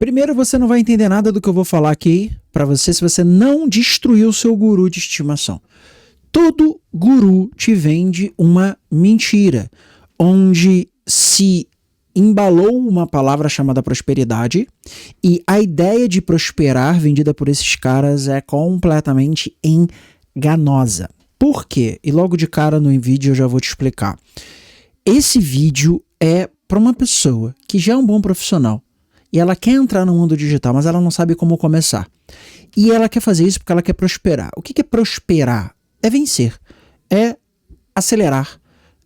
Primeiro, você não vai entender nada do que eu vou falar aqui pra você se você não destruir o seu guru de estimação. Todo guru te vende uma mentira, onde se embalou uma palavra chamada prosperidade e a ideia de prosperar vendida por esses caras é completamente enganosa. Por quê? E logo de cara no vídeo eu já vou te explicar. Esse vídeo é para uma pessoa que já é um bom profissional e ela quer entrar no mundo digital, mas ela não sabe como começar. E ela quer fazer isso porque ela quer prosperar. O que é prosperar? É vencer, é acelerar,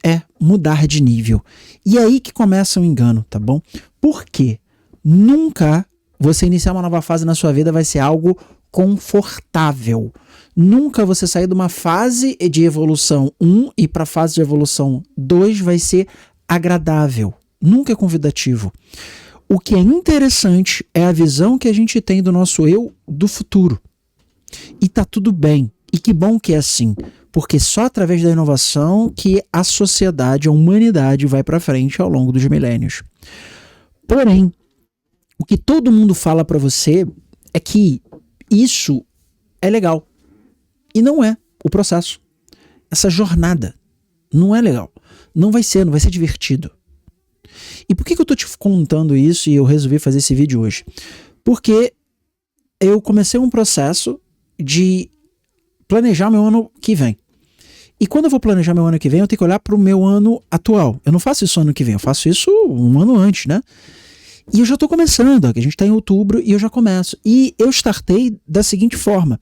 é mudar de nível. E é aí que começa o engano, tá bom? Por quê? Nunca você iniciar uma nova fase na sua vida vai ser algo confortável. Nunca você sair de uma fase de evolução 1 e para a fase de evolução 2 vai ser agradável. Nunca é convidativo. O que é interessante é a visão que a gente tem do nosso eu do futuro. E tá tudo bem. E que bom que é assim. Porque só através da inovação que a sociedade, a humanidade vai para frente ao longo dos milênios. Porém, o que todo mundo fala para você é que isso é legal. E não é o processo. Essa jornada não é legal. Não vai ser divertido. E por que eu tô te contando isso e eu resolvi fazer esse vídeo hoje? Porque eu comecei um processo de planejar meu ano que vem. E quando eu vou planejar meu ano que vem, eu tenho que olhar para o meu ano atual. Eu não faço isso ano que vem, eu faço isso um ano antes, né? E eu já estou começando, a gente está em outubro e eu já começo. E eu startei da seguinte forma.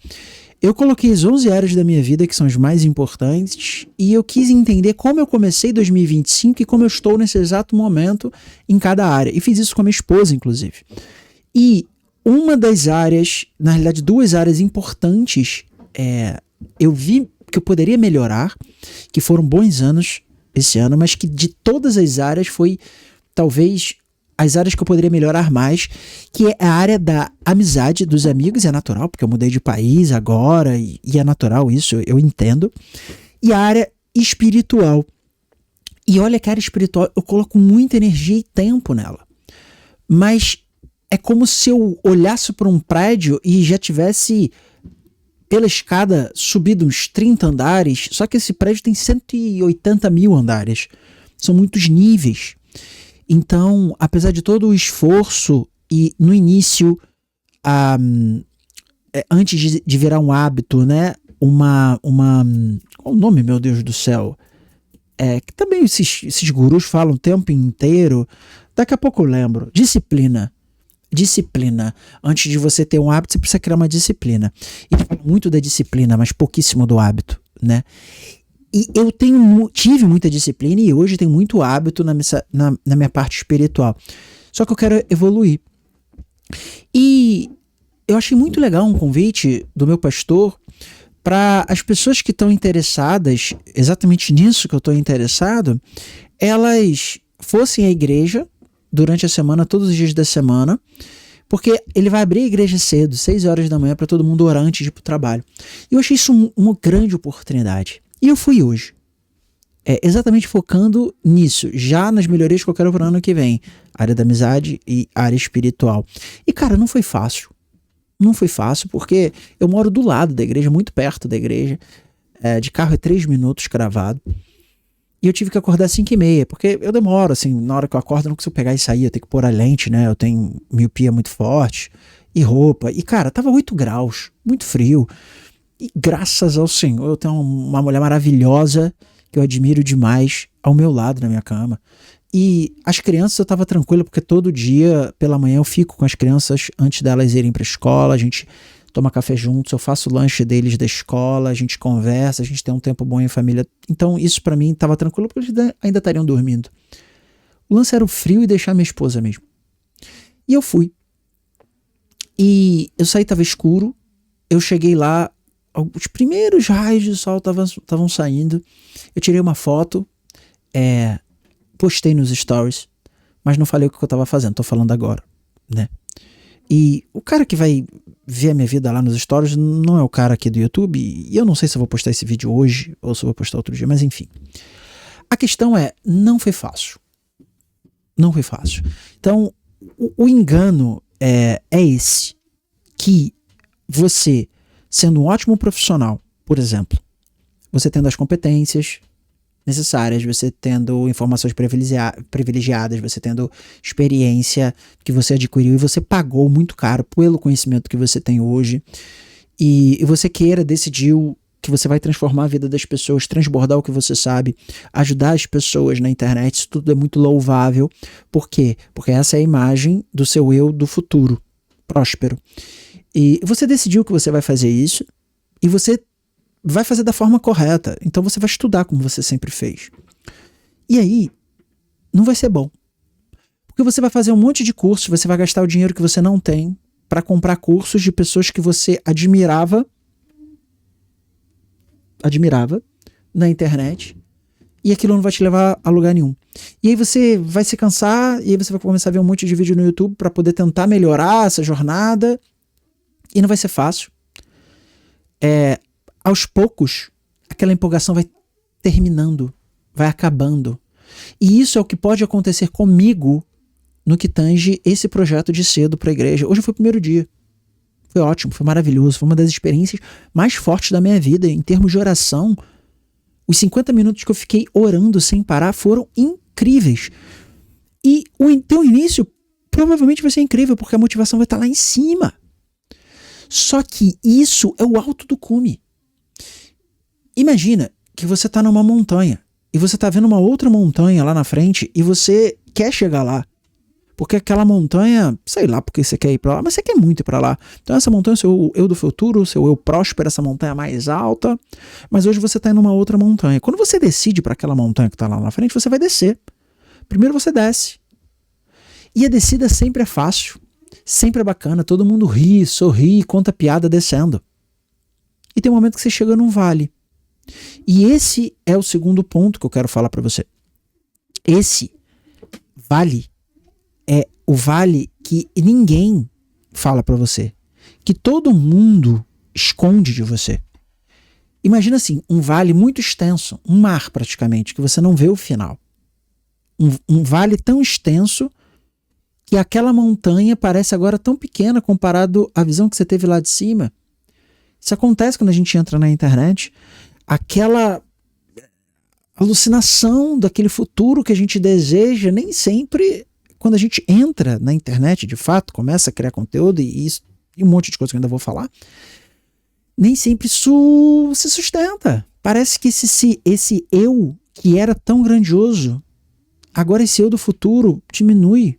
Eu coloquei as 11 áreas da minha vida que são as mais importantes e eu quis entender como eu comecei 2025 e como eu estou nesse exato momento em cada área. E fiz isso com a minha esposa, inclusive. E uma das áreas, na realidade 2 áreas importantes, eu vi que eu poderia melhorar, que foram bons anos esse ano, mas que de todas as áreas foi talvez as áreas que eu poderia melhorar mais, que é a área da amizade dos amigos, e é natural, porque eu mudei de país agora, e é natural isso, eu entendo. E a área espiritual. E olha que a área espiritual, eu coloco muita energia e tempo nela. Mas é como se eu olhasse para um prédio e já tivesse pela escada subido uns 30 andares, só que esse prédio tem 180 mil andares. São muitos níveis. Então, apesar de todo o esforço e no início, antes de virar um hábito, né? Qual o nome, meu Deus do céu? Que também esses gurus falam o tempo inteiro. Daqui a pouco eu lembro. Disciplina. Antes de você ter um hábito, você precisa criar uma disciplina. E fala muito da disciplina, mas pouquíssimo do hábito, né? E eu tive muita disciplina e hoje tenho muito hábito na minha parte espiritual. Só que eu quero evoluir. E eu achei muito legal um convite do meu pastor para as pessoas que estão interessadas, exatamente nisso que eu estou interessado, elas fossem à igreja durante a semana, todos os dias da semana, porque ele vai abrir a igreja cedo, 6 horas da manhã, para todo mundo orar antes de ir para o trabalho. E eu achei isso uma grande oportunidade. E eu fui hoje. Exatamente focando nisso, já nas melhorias que eu quero para o ano que vem. Área da amizade e área espiritual. E cara, não foi fácil. Não foi fácil porque eu moro do lado da igreja, muito perto da igreja. De carro é 3 minutos cravado. E eu tive que acordar às 5h30, porque eu demoro, assim, na hora que eu acordo eu não consigo pegar e sair, eu tenho que pôr a lente, né? Eu tenho miopia muito forte, e roupa. E cara, tava 8 graus, muito frio. E graças ao Senhor, eu tenho uma mulher maravilhosa que eu admiro demais ao meu lado na minha cama. E as crianças eu tava tranquilo porque todo dia pela manhã eu fico com as crianças antes delas irem para a escola, a gente toma café juntos, eu faço o lanche deles da escola, a gente conversa, a gente tem um tempo bom em família. Então isso para mim tava tranquilo porque eles ainda estariam dormindo. O lance era o frio e deixar minha esposa mesmo. E eu fui. E eu saí, tava escuro, eu cheguei lá, os primeiros raios de sol estavam saindo. Eu tirei uma foto, postei nos stories, mas não falei o que eu tava fazendo, tô falando agora, né? E o cara que vai ver a minha vida lá nos stories não é o cara aqui do YouTube, e eu não sei se eu vou postar esse vídeo hoje ou se eu vou postar outro dia, mas enfim. A questão não foi fácil. Não foi fácil. Então, o engano, é esse, que você, sendo um ótimo profissional, por exemplo, você tendo as competências necessárias, você tendo informações privilegiadas, você tendo experiência que você adquiriu e você pagou muito caro pelo conhecimento que você tem hoje, e você decidiu que você vai transformar a vida das pessoas, transbordar o que você sabe, ajudar as pessoas na internet, isso tudo é muito louvável. Por quê? Porque essa é a imagem do seu eu do futuro, próspero. E você decidiu que você vai fazer isso, e você vai fazer da forma correta. Então você vai estudar como você sempre fez. E aí, não vai ser bom. Porque você vai fazer um monte de cursos, você vai gastar o dinheiro que você não tem para comprar cursos de pessoas que você admirava na internet, e aquilo não vai te levar a lugar nenhum. E aí você vai se cansar, e aí você vai começar a ver um monte de vídeo no YouTube para poder tentar melhorar essa jornada, e não vai ser fácil. Aos poucos, aquela empolgação vai terminando, vai acabando. E isso é o que pode acontecer comigo no que tange esse projeto de cedo para a igreja. Hoje foi o primeiro dia. Foi ótimo, foi maravilhoso, foi uma das experiências mais fortes da minha vida. Em termos de oração, os 50 minutos que eu fiquei orando sem parar foram incríveis. E o teu início provavelmente vai ser incrível, porque a motivação vai estar lá em cima. Só que isso é o alto do cume. Imagina que você está numa montanha e você está vendo uma outra montanha lá na frente e você quer chegar lá. Porque aquela montanha, sei lá porque você quer ir para lá, mas você quer muito ir para lá. Então essa montanha é o seu eu do futuro, o seu eu próspero, essa montanha mais alta. Mas hoje você está em uma outra montanha. Quando você decide para aquela montanha que está lá na frente, você vai descer. Primeiro você desce. E a descida sempre é fácil. Sempre é bacana. Todo mundo ri, sorri, conta piada descendo. E tem um momento que você chega num vale. E esse é o segundo ponto que eu quero falar para você. Esse vale é o vale que ninguém fala para você, que todo mundo esconde de você. Imagina assim, um vale muito extenso, um mar praticamente, que você não vê o final. Um vale tão extenso que aquela montanha parece agora tão pequena comparado à visão que você teve lá de cima. Isso acontece quando a gente entra na internet. Aquela alucinação daquele futuro que a gente deseja, nem sempre, quando a gente entra na internet, de fato, começa a criar conteúdo e um monte de coisa que eu ainda vou falar, nem sempre isso se sustenta. Parece que esse eu que era tão grandioso, agora esse eu do futuro diminui,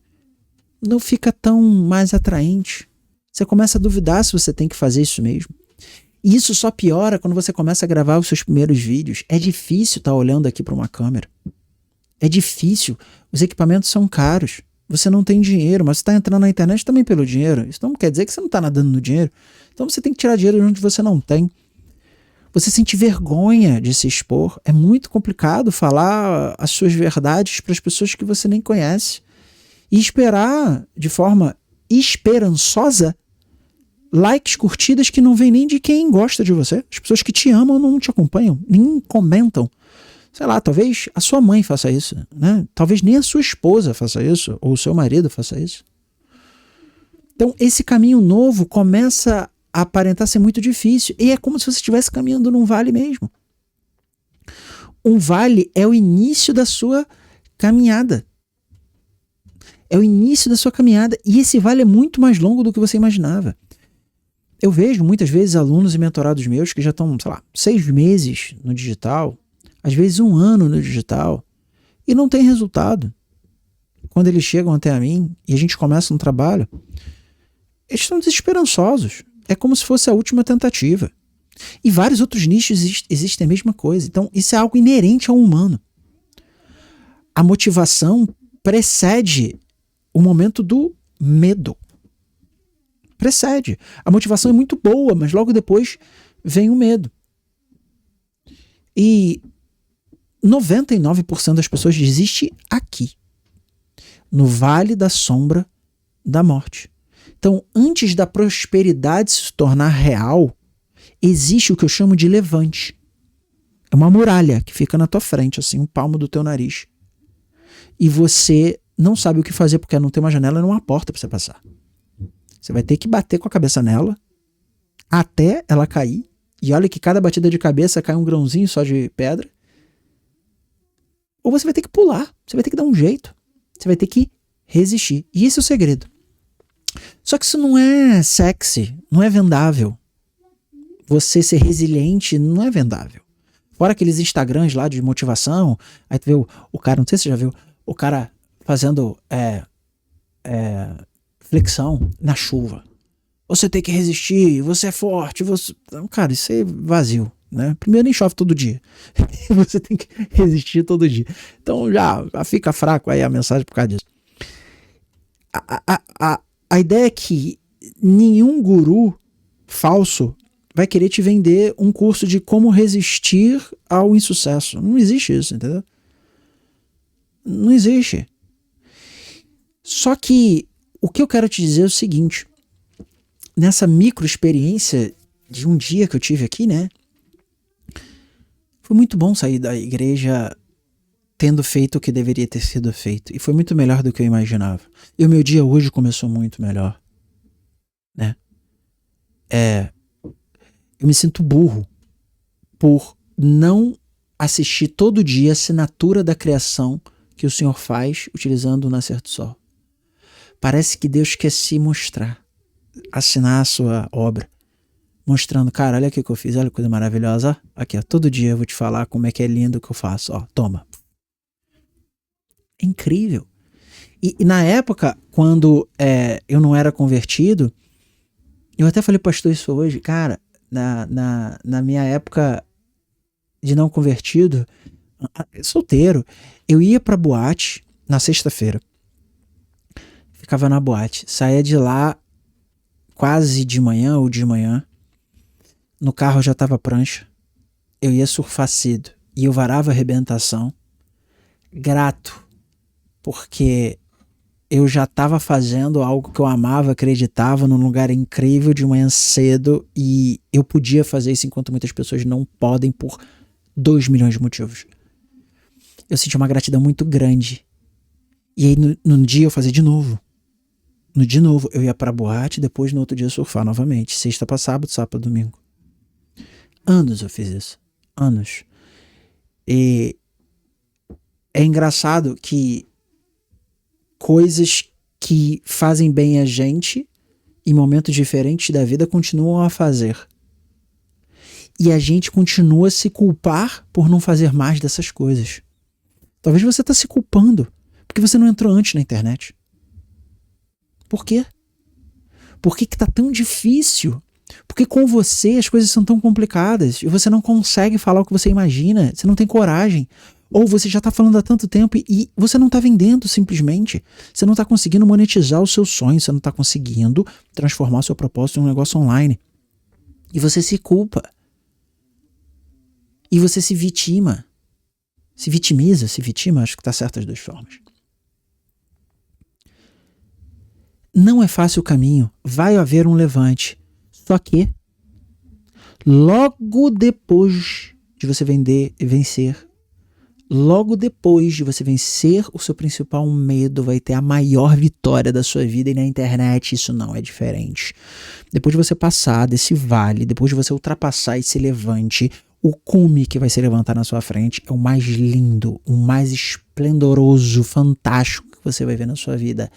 não fica tão mais atraente. Você começa a duvidar se você tem que fazer isso mesmo. E isso só piora quando você começa a gravar os seus primeiros vídeos. É difícil estar olhando aqui para uma câmera. É difícil. Os equipamentos são caros. Você não tem dinheiro, mas você está entrando na internet também pelo dinheiro. Isso não quer dizer que você não está nadando no dinheiro. Então você tem que tirar dinheiro de onde você não tem. Você sente vergonha de se expor. É muito complicado falar as suas verdades para as pessoas que você nem conhece. E esperar de forma esperançosa likes, curtidas que não vêm nem de quem gosta de você. As pessoas que te amam não te acompanham, nem comentam. Sei lá, talvez a sua mãe faça isso, né? Talvez nem a sua esposa faça isso, ou o seu marido faça isso. Então, esse caminho novo começa a aparentar ser muito difícil. E é como se você estivesse caminhando num vale mesmo. Um vale é o início da sua caminhada. É o início da sua caminhada. E esse vale é muito mais longo do que você imaginava. Eu vejo muitas vezes alunos e mentorados meus que já estão, sei lá, 6 meses no digital, às vezes 1 ano no digital, e não tem resultado. Quando eles chegam até mim e a gente começa um trabalho, eles estão desesperançosos. É como se fosse a última tentativa. E vários outros nichos existem a mesma coisa. Então, isso é algo inerente ao humano. A motivação precede o momento do medo. Precede. A motivação é muito boa, mas logo depois vem o medo. E 99% das pessoas desistem aqui, no vale da sombra da morte. Então, antes da prosperidade se tornar real, existe o que eu chamo de levante. É uma muralha que fica na tua frente, assim, um palmo do teu nariz. E você não sabe o que fazer porque não tem uma janela e não uma porta para você passar. Você vai ter que bater com a cabeça nela até ela cair. E olha que cada batida de cabeça cai um grãozinho só de pedra. Ou você vai ter que pular. Você vai ter que dar um jeito. Você vai ter que resistir. E esse é o segredo. Só que isso não é sexy. Não é vendável. Você ser resiliente não é vendável. Fora aqueles Instagrams lá de motivação. Aí tu vê o cara, não sei se você já viu, o cara fazendo flexão na chuva. Você tem que resistir, você é forte, você... Cara, isso é vazio, né? Primeiro, nem chove todo dia. Você tem que resistir todo dia. Então já fica fraco aí a mensagem por causa disso. A ideia é que nenhum guru falso vai querer te vender um curso de como resistir ao insucesso. Não existe isso, entendeu? Não existe. Só que o que eu quero te dizer é o seguinte. Nessa micro experiência de um dia que eu tive aqui, né? Foi muito bom sair da igreja tendo feito o que deveria ter sido feito. E foi muito melhor do que eu imaginava. E o meu dia hoje começou muito melhor. Né? Eu me sinto burro por não assistir todo dia a assinatura da criação que o Senhor faz utilizando o nascer do sol. Parece que Deus quer se mostrar. Assinar a sua obra, mostrando, cara, olha aqui o que eu fiz, olha que coisa maravilhosa, ó. Aqui, ó, todo dia eu vou te falar como é que é lindo o que eu faço, ó, toma. É incrível. E na época, quando eu não era convertido, eu até falei, pastor, isso hoje, cara, na minha época de não convertido, solteiro, eu ia pra boate na sexta-feira, ficava na boate, saía de lá quase de manhã ou de manhã, no carro já tava prancha, eu ia surfar cedo e eu varava a arrebentação, grato, porque eu já estava fazendo algo que eu amava, acreditava, num lugar incrível de manhã cedo e eu podia fazer isso enquanto muitas pessoas não podem por 2 milhões de motivos. Eu senti uma gratidão muito grande. E aí no dia eu fazia de novo. No dia novo, eu ia pra boate, depois no outro dia surfar novamente. Sexta pra sábado, sábado pra domingo. Anos eu fiz isso. Anos. E é engraçado que coisas que fazem bem a gente em momentos diferentes da vida continuam a fazer. E a gente continua a se culpar por não fazer mais dessas coisas. Talvez você está se culpando porque você não entrou antes na internet. Por quê? Por que tá tão difícil? Porque com você as coisas são tão complicadas e você não consegue falar o que você imagina, você não tem coragem. Ou você já está falando há tanto tempo e você não está vendendo simplesmente. Você não está conseguindo monetizar o seu sonho, você não está conseguindo transformar o seu propósito em um negócio online. E você se culpa. E você se vitima. Se vitima, acho que está certo as duas formas. Não é fácil o caminho, vai haver um levante. Só que, logo depois de você vencer, logo depois de você vencer o seu principal medo, vai ter a maior vitória da sua vida, e na internet isso não é diferente. Depois de você passar desse vale, depois de você ultrapassar esse levante, o cume que vai se levantar na sua frente é o mais lindo, o mais esplendoroso, fantástico que você vai ver na sua vida.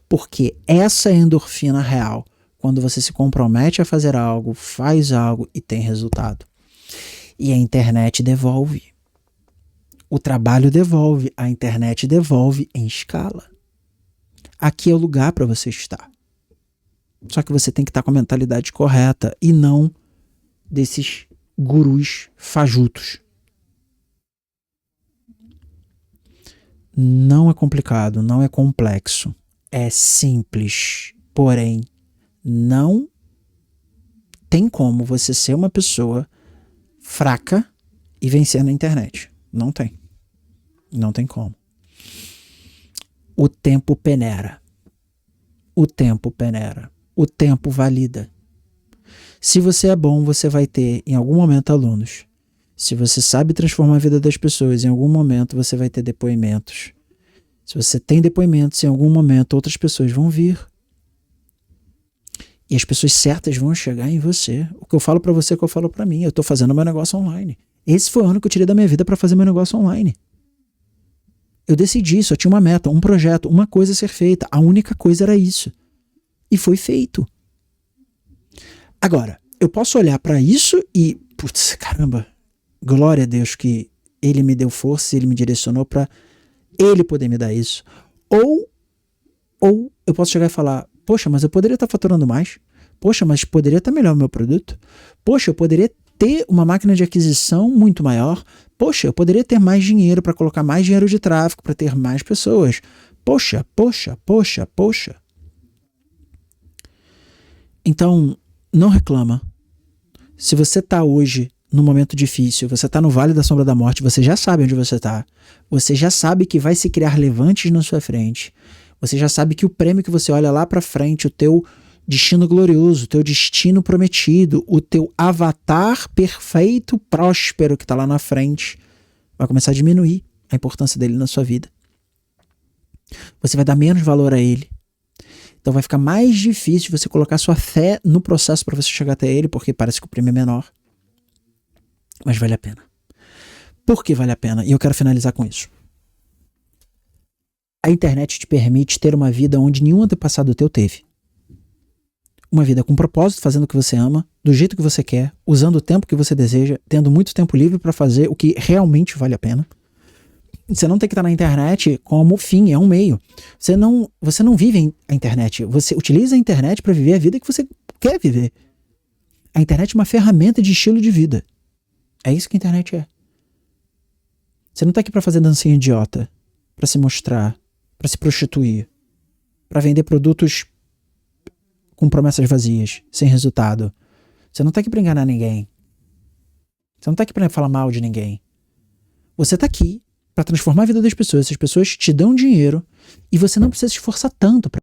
Porque essa é a endorfina real, quando você se compromete a fazer algo, faz algo e tem resultado. E a internet devolve. O trabalho devolve, a internet devolve em escala. Aqui é o lugar para você estar. Só que você tem que estar com a mentalidade correta e não desses gurus fajutos. Não é complicado, não é complexo. É simples, porém não tem como você ser uma pessoa fraca e vencer na internet. Não tem. Não tem como. O tempo peneira. O tempo peneira. O tempo valida. Se você é bom, você vai ter em algum momento alunos. Se você sabe transformar a vida das pessoas, em algum momento você vai ter depoimentos. Se você tem depoimentos, em algum momento outras pessoas vão vir. E as pessoas certas vão chegar em você. O que eu falo pra você é o que eu falo pra mim. Eu tô fazendo meu negócio online. Esse foi o ano que eu tirei da minha vida pra fazer meu negócio online. Eu decidi, só tinha uma meta, um projeto, uma coisa a ser feita. A única coisa era isso. E foi feito. Agora, eu posso olhar pra isso e, putz, caramba, glória a Deus que ele me deu força, ele me direcionou pra ele poder me dar isso. Ou eu posso chegar e falar, poxa, mas eu poderia estar faturando mais. Poxa, mas poderia estar melhor o meu produto. Poxa, eu poderia ter uma máquina de aquisição muito maior. Poxa, eu poderia ter mais dinheiro para colocar mais dinheiro de tráfego, para ter mais pessoas. Poxa. Então, não reclama. Se você está hoje num momento difícil, você está no Vale da Sombra da Morte, você já sabe onde você está. Você já sabe que vai se criar levantes na sua frente. Você já sabe que o prêmio que você olha lá para frente, o teu destino glorioso, o teu destino prometido, o teu avatar perfeito, próspero que está lá na frente, vai começar a diminuir a importância dele na sua vida. Você vai dar menos valor a ele. Então vai ficar mais difícil você colocar sua fé no processo para você chegar até ele, porque parece que o prêmio é menor. Mas vale a pena. Por que vale a pena? E eu quero finalizar com isso. A internet te permite ter uma vida onde nenhum antepassado teu teve. Uma vida com propósito, fazendo o que você ama, do jeito que você quer, usando o tempo que você deseja, tendo muito tempo livre para fazer o que realmente vale a pena. Você não tem que estar na internet como fim, é um meio. Você não vive a internet, você utiliza a internet para viver a vida que você quer viver. A internet é uma ferramenta de estilo de vida. É isso que a internet é. Você não está aqui para fazer dancinha idiota, para se mostrar, para se prostituir, para vender produtos com promessas vazias, sem resultado. Você não está aqui para enganar ninguém. Você não está aqui para falar mal de ninguém. Você está aqui para transformar a vida das pessoas. Essas pessoas te dão dinheiro e você não precisa se esforçar tanto para